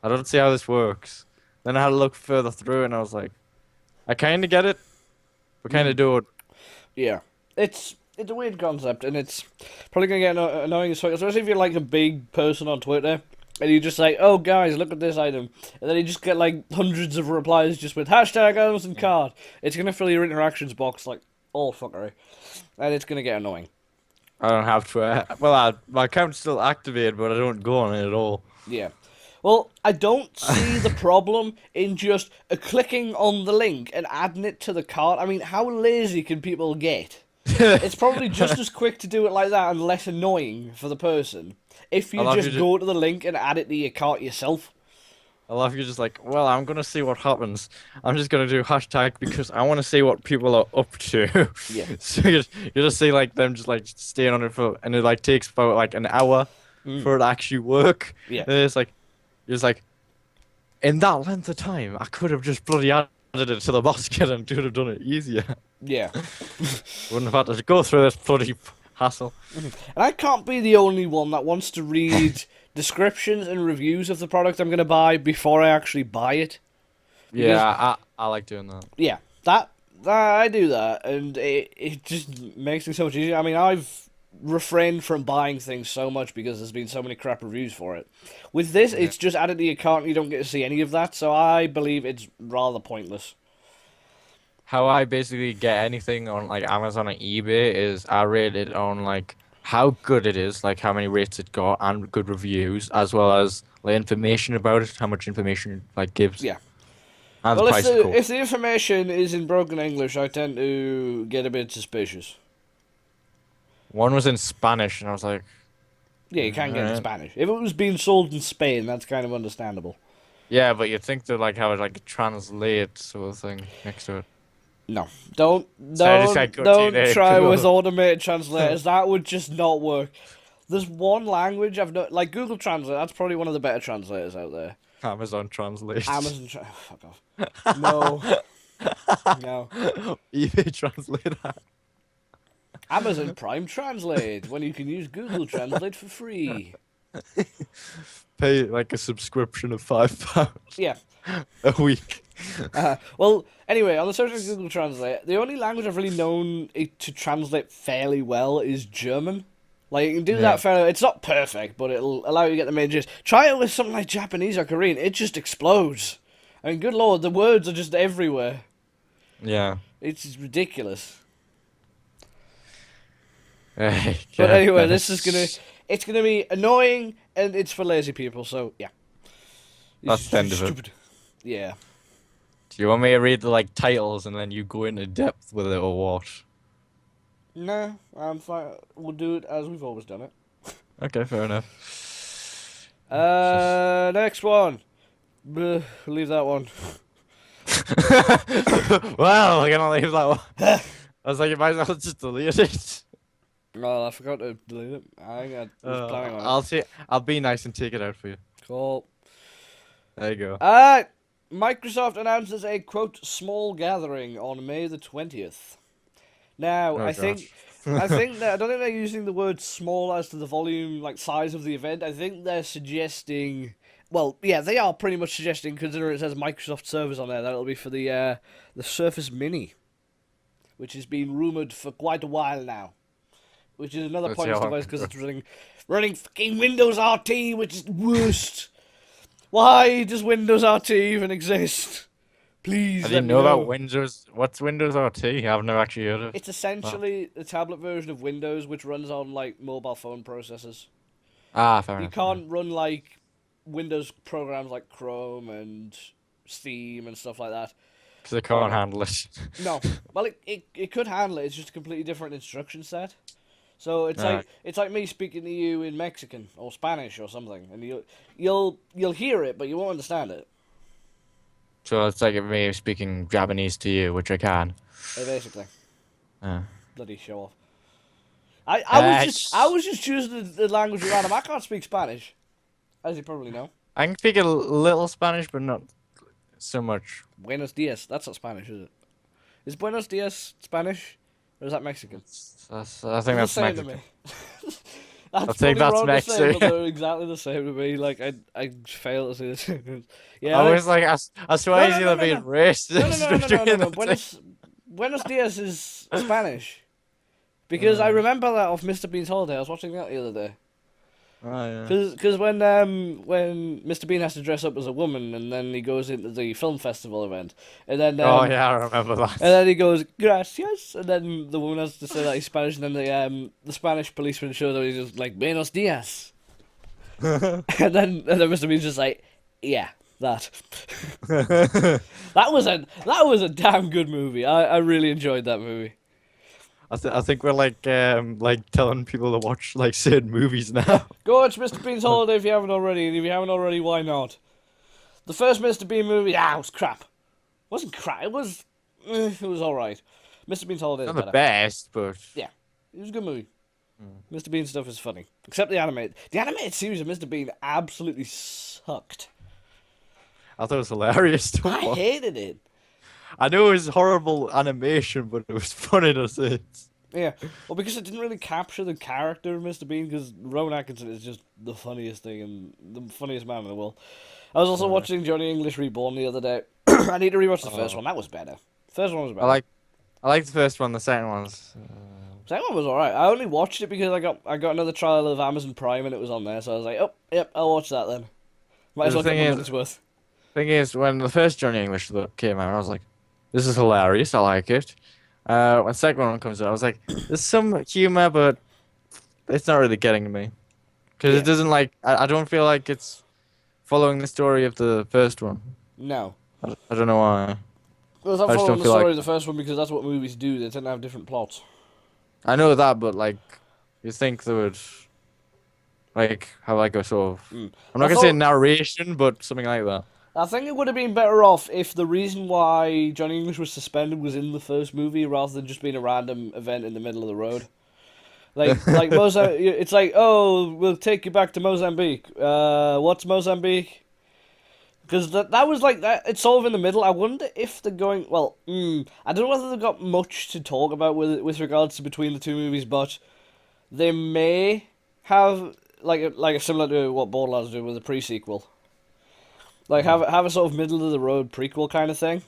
I don't see how this works. Then I had to look further through, and I was like, I kind of get it, but kind of don't. Yeah. It's a weird concept and it's probably gonna get annoying as fuck, especially if you're like a big person on Twitter. And you just like, oh guys, look at this item, and then you just get like hundreds of replies just with hashtag Amazon card. It's gonna fill your interactions box like all fuckery, and it's gonna get annoying. I don't have to. Well, my account's still activated, but I don't go on it at all. Yeah. Well, I don't see the problem in just clicking on the link and adding it to the cart. I mean, how lazy can people get? It's probably just as quick to do it like that and less annoying for the person if I you love just you. go to the link and add it to your cart yourself. I love you. Just like, well, I'm gonna see what happens. I'm just gonna do hashtag because I want to see what people are up to. Yeah. So you just see like them just like staying on it for, and it like takes about like an hour Mm. for it to actually work. Yeah. And it's like, in that length of time, I could have just bloody added it to the basket and could have done it easier. Yeah. Wouldn't have had to go through this bloody hassle. And I can't be the only one that wants to read descriptions and reviews of the product I'm going to buy before I actually buy it. Yeah, I like doing that. Yeah, that I do that, and it just makes things so much easier. I mean, I've refrained from buying things so much because there's been so many crap reviews for it. With this, it's just added to your cart and you don't get to see any of that, so I believe it's rather pointless. How I basically get anything on like Amazon or eBay is I rate it on like how good it is, like how many rates it got, and good reviews, as well as like information about it, how much information it like gives, Yeah. and the Well, price, of course. if the information is in broken English, I tend to get a bit suspicious. One was in Spanish, and I was like, Yeah, you can get it in Alright. Spanish. If it was being sold in Spain, that's kind of understandable. Yeah, but you'd think to like have it like a translate sort of thing next to it. No, don't, So I just like go to don't there. try with automated translators. That would just not work. There's one language I've not like Google Translate. That's probably one of the better translators out there. Amazon Translate. Fuck off. No, no. eBay Translate. Amazon Prime Translate when you can use Google Translate for free. Pay like a subscription of £5 Yeah. a week. Well, anyway, on the subject of Google Translate, the only language I've really known it to translate fairly well is German. Like, you can do Yeah. that fairly. It's not perfect, but it'll allow you to get the main gist. Try it with something like Japanese or Korean. It just explodes. I mean, good lord, the words are just everywhere. Yeah. It's ridiculous. But But anyway, it's gonna be annoying, and it's for lazy people. So yeah, That's It's the end of it. stupid. Yeah. Do you want me to read the like titles and then you go into depth with it or what? No, I'm fine. We'll do it as we've always done it. Okay, fair enough. Next one. We'll leave that one. Well, we're gonna leave that one. I was like, you might as well just delete it. Oh, I forgot to delete it. I was planning on it. I'll be nice and take it out for you. Cool. There you go. Microsoft announces a quote small gathering on May the 20th. Now, Oh, I think I don't think they're using the word small as to the volume, like size of the event. I think they're suggesting, well, yeah, they are pretty much suggesting, considering it says Microsoft servers on there, that it'll be for the Surface Mini, which has been rumored for quite a while now. Which is another Let's pointless see how device it because goes. it's running fucking Windows RT, which is the worst. Why does Windows RT even exist? Please I let didn't me know about Windows. What's Windows RT? I've never actually heard of it. It's essentially the tablet version of Windows, which runs on like mobile phone processors. Ah, fair You enough. can't run like Windows programs like Chrome and Steam and stuff like that. Because they can't Oh. handle it. No, well, it could handle it. It's just a completely different instruction set. So it's like me speaking to you in Mexican or Spanish or something, and you'll hear it, but you won't understand it. So it's like me speaking Japanese to you, which I can. Basically, Uh, bloody show off. I was just choosing the language at random. I can't speak Spanish, as you probably know. I can speak a little Spanish, but not so much. Buenos dias. That's not Spanish, is it? Is Buenos dias Spanish, or is that Mexican? I think They're that's the same Mexican. to me. That's I think probably that's wrong to say, but Mexican. they're exactly the same to me. Like I fail to see the difference. Yeah. I was like, I swear No, he's no, either no, being no. racist. No. between the two. Buenos dias is Spanish. Because I remember that off Mr. Bean's Holiday. I was watching that the other day. Oh, yeah. Because when Mr. Bean has to dress up as a woman and then he goes into the film festival event and then Oh, yeah, I remember that. and then he goes gracias and then the woman has to say that he's Spanish and then the Spanish policeman shows up and he's just like Buenos dias and then Mr. Bean's just like yeah that that was a damn good movie. I really enjoyed that movie. I think we're like telling people to watch like certain movies now. Go watch Mr. Bean's Holiday if you haven't already, and if you haven't already, why not? The first Mr. Bean movie, it was crap. It wasn't crap. It was alright. Mr. Bean's Holiday is Not the better. best, but Yeah, it was a good movie. Mr. Bean stuff is funny, except the animated. The animated series of Mr. Bean absolutely sucked. I thought it was hilarious. To I watch. hated it. I know it was horrible animation, but it was funny to see. Yeah, well, because it didn't really capture the character of Mr. Bean, because Rowan Atkinson is just the funniest thing and the funniest man in the world. I was also watching Johnny English Reborn the other day. I need to rewatch the first one. That was better. First one was better. I like the first one. The second one's. Second one was alright. I only watched it because I got another trial of Amazon Prime and it was on there, so I was like, oh, yep, I'll watch that then. Might as The well get thing my is- money's worth. Thing is, when the first Johnny English came out, I was like, "This is hilarious. I like it." When the second one comes out, I was like, "There's some humor, but it's not really getting to me because Yeah. it doesn't like. I don't feel like it's following the story of the first one. No. I don't know why. Well, it's not I just following don't the feel story like- of the first one because that's what movies do. They tend to have different plots. I know that, but like, you think they would Like have like a sort of I'm I not gonna say thought narration, but something like that. I think it would have been better off if the reason why Johnny English was suspended was in the first movie rather than just being a random event in the middle of the road. Like Mozambique, it's like, oh, we'll take you back to Mozambique. What's Mozambique? Because that was like that. It's sort of in the middle. I wonder if they're going. Well, I don't know whether they've got much to talk about with regards to between the two movies, but they may have like a similar to what Borderlands did with the pre-sequel. Like have a sort of middle of the road prequel kind of thing,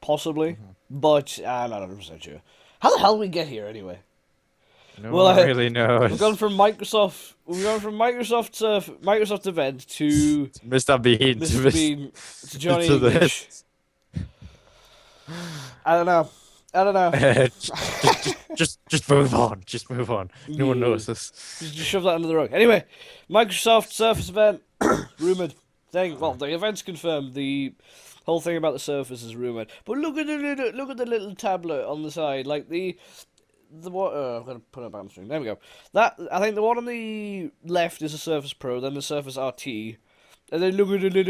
possibly. But I'm not 100% sure. How the hell did we get here anyway? No Well, one really we've gone knows. from Microsoft. We've gone from Microsoft event to Mr. Bean to Mr. Bean to Johnny to English. this. I don't know. I don't know. Just move on. Just move on. No one knows this. Just shove that under the rug. Anyway, Microsoft Surface event rumored thing. Well, the event's confirmed. The whole thing about the Surface is rumored. But look at the little tablet on the side, like the what? I'm gonna put it back on the screen. There we go. That I think the one on the left is a Surface Pro, then the Surface RT, and then look at the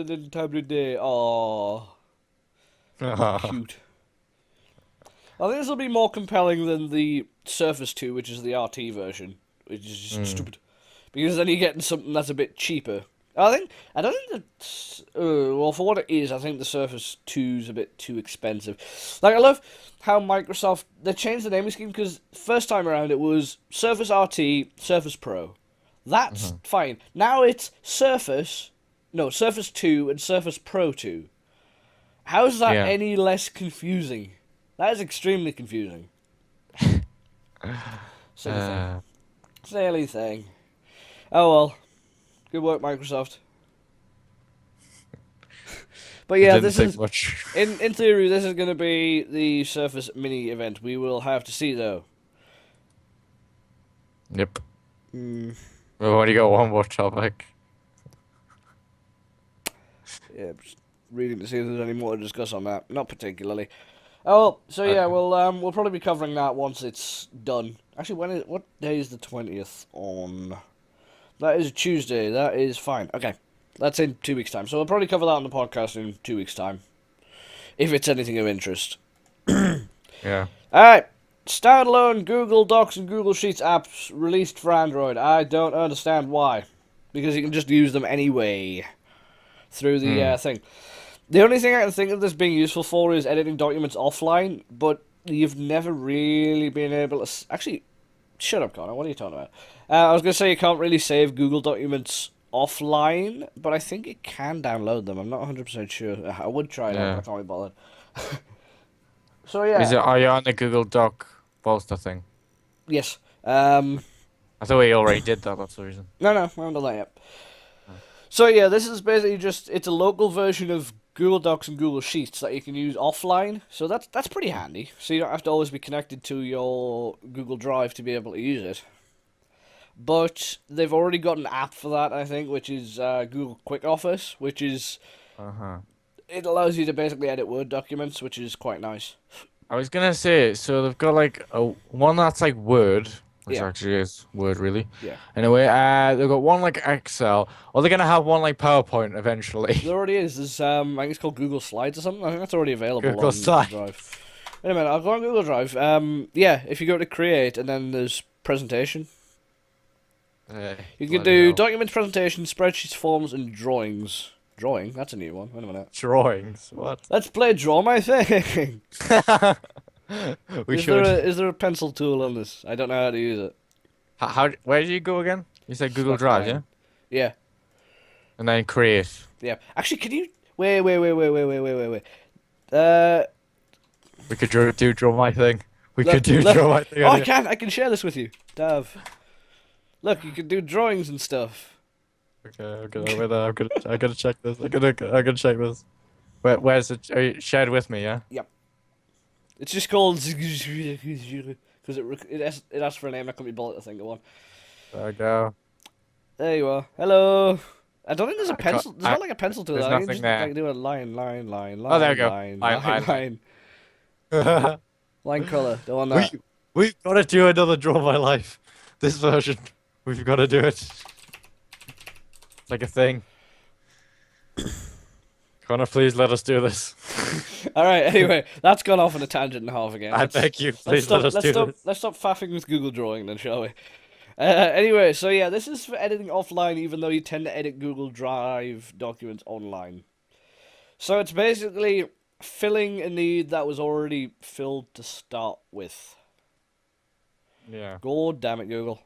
little tablet there. Oh, cute. I think this will be more compelling than the Surface 2, which is the RT version, which is just stupid. Because then you're getting something that's a bit cheaper. I don't think that. Well, for what it is, I think the Surface 2 is a bit too expensive. Like, I love how Microsoft they changed the naming scheme because first time around it was Surface RT, Surface Pro. That's fine. Now it's Surface 2 and Surface Pro 2. How is that Yeah. any less confusing? That is extremely confusing. Silly thing. Silly thing. Oh well. Good work, Microsoft. But yeah, Didn't this think is much. in theory this is going to be the Surface Mini event. We will have to see though. Yep. We've only got one more topic. Yeah, just reading to see if there's any more to discuss on that. Not particularly. Oh, well, so yeah, we'll probably be covering that once it's done. Actually, what day is the 20th on? That is a Tuesday. That is fine. Okay, that's in 2 weeks' time. So we'll probably cover that on the podcast in 2 weeks' time, if it's anything of interest. Yeah. All right, standalone Google Docs and Google Sheets apps released for Android. I don't understand why, because you can just use them anyway through the thing. The only thing I can think of this being useful for is editing documents offline, but you've never really been able to... Actually, shut up, Connor. What are you talking about? I was going to say you can't really save Google documents offline, but I think it can download them. I'm not 100% sure. I would try it out, but I can't be bothered. So, yeah. Are you on the Google Doc poster thing? Yes. I thought we already did that, that's the reason. No, I haven't done that yet. So, yeah, this is basically just... It's a local version of Google Docs and Google Sheets that you can use offline, so that's pretty handy. So you don't have to always be connected to your Google Drive to be able to use it. But they've already got an app for that, I think, which is Google Quick Office, which is it allows you to basically edit Word documents, which is quite nice. I was gonna say, so they've got like one that's like Word, which Yeah. actually is Word really. Yeah. Anyway, they've got one like Excel, or they're gonna have one like PowerPoint eventually. There already is. There's I think it's called Google Slides or something. I think that's already available Google on Slides. Google Drive. Wait a minute, I'll go on Google Drive. Yeah, if you go to Create and then there's Presentation. You can do documents, presentations, spreadsheets, forms, and drawings. Drawing? That's a new one. Wait a minute. Drawings. What? Let's play Draw My Thing. We should. Is there a pencil tool on this? I don't know how to use it. Where did you go again? You said Google Fuck Drive, mine. yeah? Yeah. And then Create. Yeah. Actually, can you... Wait. We could draw my thing. We Look, could do look. draw my thing. Oh, on I it. can. I can share this with you. Dav. Look, you can do drawings and stuff. Okay, wait, I gotta check this. I gotta check this. Where's it? Are you shared with me? Yeah. Yep. It's just called... Because it asks for a name. I couldn't be bothered to think of one. There we go. There you are. Hello. I don't think there's a I can't- pencil. There's not like a pencil tool. there's I can nothing just there. like do a line. Oh, there we go. Line color. Don't want that. We've got to do another draw my life. This version. We've got to do it. It's like a thing. Connor, please let us do this. All right. Anyway, that's gone off on a tangent and a half again. I beg you, please let us do this. Let's stop faffing with Google Drawing then, shall we? Anyway, so yeah, this is for editing offline, even though you tend to edit Google Drive documents online. So it's basically filling a need that was already filled to start with. Yeah. God damn it, Google.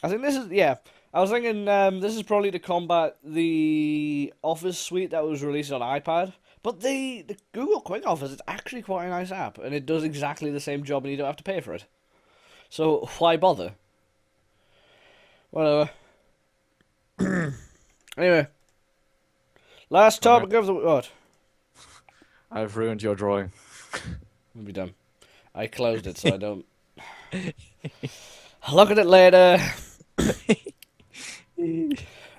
I think this is, yeah. I was thinking this is probably to combat the Office suite that was released on iPad. But the Google Quick Office is actually quite a nice app, and it does exactly the same job, and you don't have to pay for it. So why bother? Whatever. Anyway. Last topic of the... What? I've ruined your drawing. We'll be done. I closed it, so I don't... Look at it later.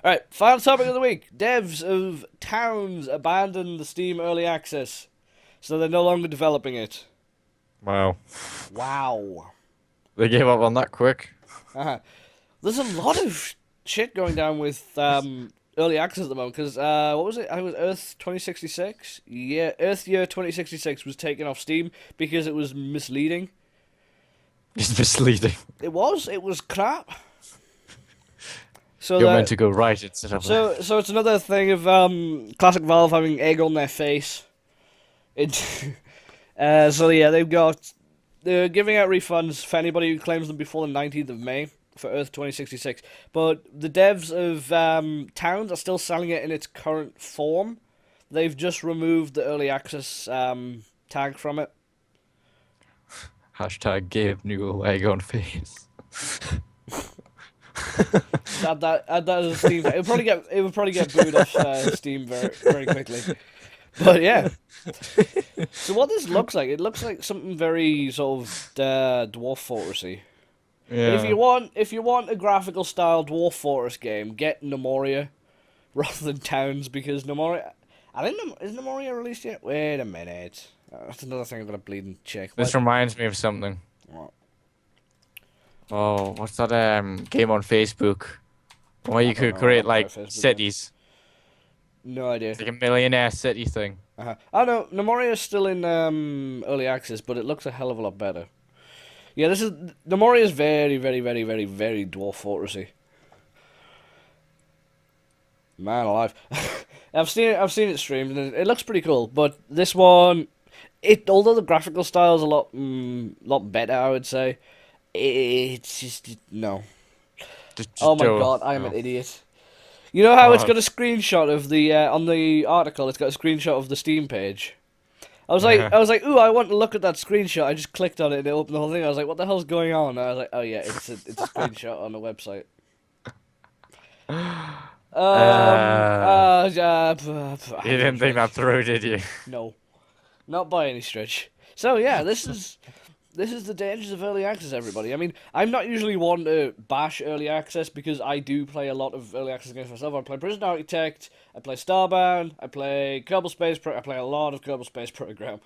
Alright, final topic of the week. Devs of Towns abandoned the Steam Early Access, so they're no longer developing it. Wow. Wow. They gave up on that quick. There's a lot of shit going down with early access at the moment, because what was it? I was Earth 2066? Yeah, Earth Year 2066 was taken off Steam because it was misleading. It's misleading. It was crap. So You're meant to go right instead of left. So it's another thing of classic Valve having egg on their face. So yeah, they're giving out refunds for anybody who claims them before the 19th of May for Earth 2066. But the devs of Towns are still selling it in its current form. They've just removed the early access tag from it. Hashtag gave new egg on face. Add that as a Steam. It would probably get booed off Steam very quickly. But yeah. So what this looks like, it looks like something very sort of Dwarf Fortressy. Yeah. If you want a graphical style Dwarf Fortress game, get Nemoria rather than Towns, because Nemoria. I think is Nemoria released yet? Wait a minute. That's another thing I've got to bleed and check. This reminds me of something. What? Oh, what's that game on Facebook? Where you could create like cities. No idea. It's like a millionaire city thing. Oh no, Nemoria is still in early access, but it looks a hell of a lot better. Yeah, Nemoria is very, very, very, very, very Dwarf Fortressy. Man alive. I've seen it streamed, and it looks pretty cool. But this one, although the graphical style is a lot better, I would say, it's just no. Oh my god, I am an idiot. You know how it's got a screenshot of the on the article? It's got a screenshot of the Steam page. I was like, ooh, I want to look at that screenshot. I just clicked on it and it opened the whole thing. I was like, what the hell's going on? And I was like, oh yeah, it's a screenshot on the website. You didn't think that through, did you? No, not by any stretch. So yeah, this is the dangers of early access, everybody. I mean, I'm not usually one to bash early access because I do play a lot of early access games myself. I play Prison Architect, I play Starbound, I play Kerbal Space I play a lot of Kerbal Space Program.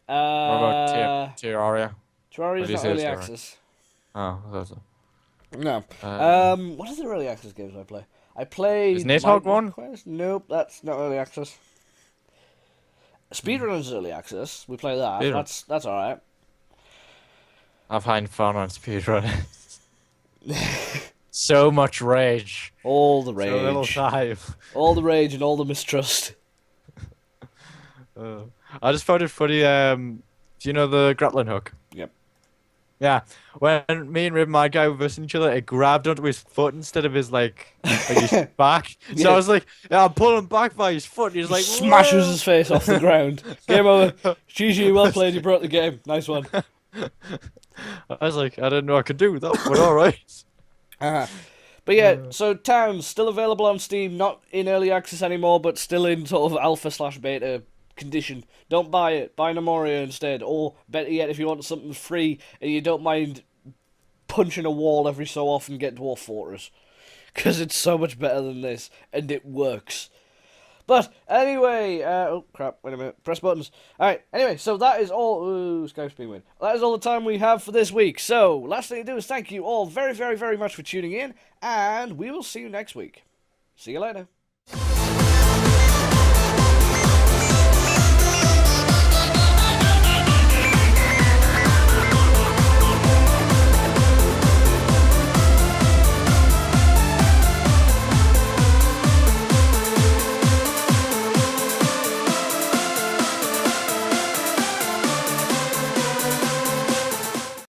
What about Terraria? Terraria is not early access. Oh, that's it. No. What are the early access games I play? I play... Is Nidhogg one? Quest? Nope, that's not early access. Speedrun is early access. We play that. Speedrun. That's alright. I find fun on speedrunning. So much rage. All the rage. So little time. All the rage and all the mistrust. I just found it funny. Do you know the grappling hook? Yep. Yeah. When me and Rib, my guy, were versing each other, it grabbed onto his foot instead of his his back. So Yeah. I was like, yeah, I'm pulling back by his foot. And he's like, smashes whoa! his face off the ground. Game over. GG, well played. You brought the game. Nice one. I was like, I didn't know I could do that, but alright. But yeah, so Towns still available on Steam, not in early access anymore, but still in sort of alpha/beta condition. Don't buy it. Buy Nemoria instead. Or better yet, if you want something free and you don't mind punching a wall every so often, get Dwarf Fortress, because it's so much better than this and it works. But anyway, oh crap, wait a minute, press buttons. Alright, anyway, so that is all, ooh, Skype's being weird. That is all the time we have for this week. So, last thing to do is thank you all very, very, very much for tuning in, and we will see you next week. See you later.